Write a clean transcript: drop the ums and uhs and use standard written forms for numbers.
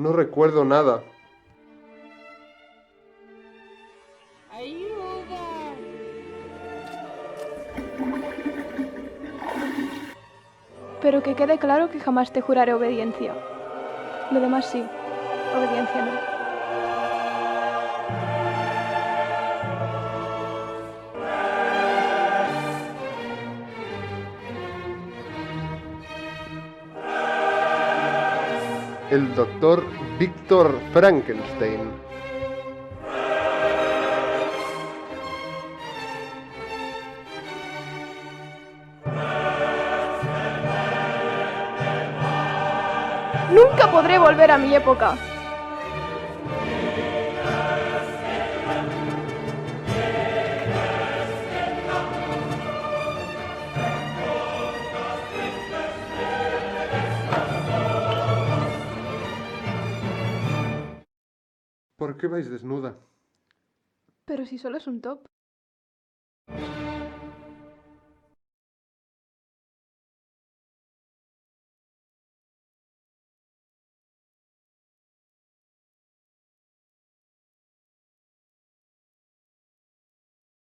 No recuerdo nada. ¡Ayuda! Pero que quede claro que jamás te juraré obediencia. Lo demás sí, obediencia no. El doctor Víctor Frankenstein. ¡Nunca podré volver a mi época! ¿Por qué vais desnuda? Pero si solo es un top.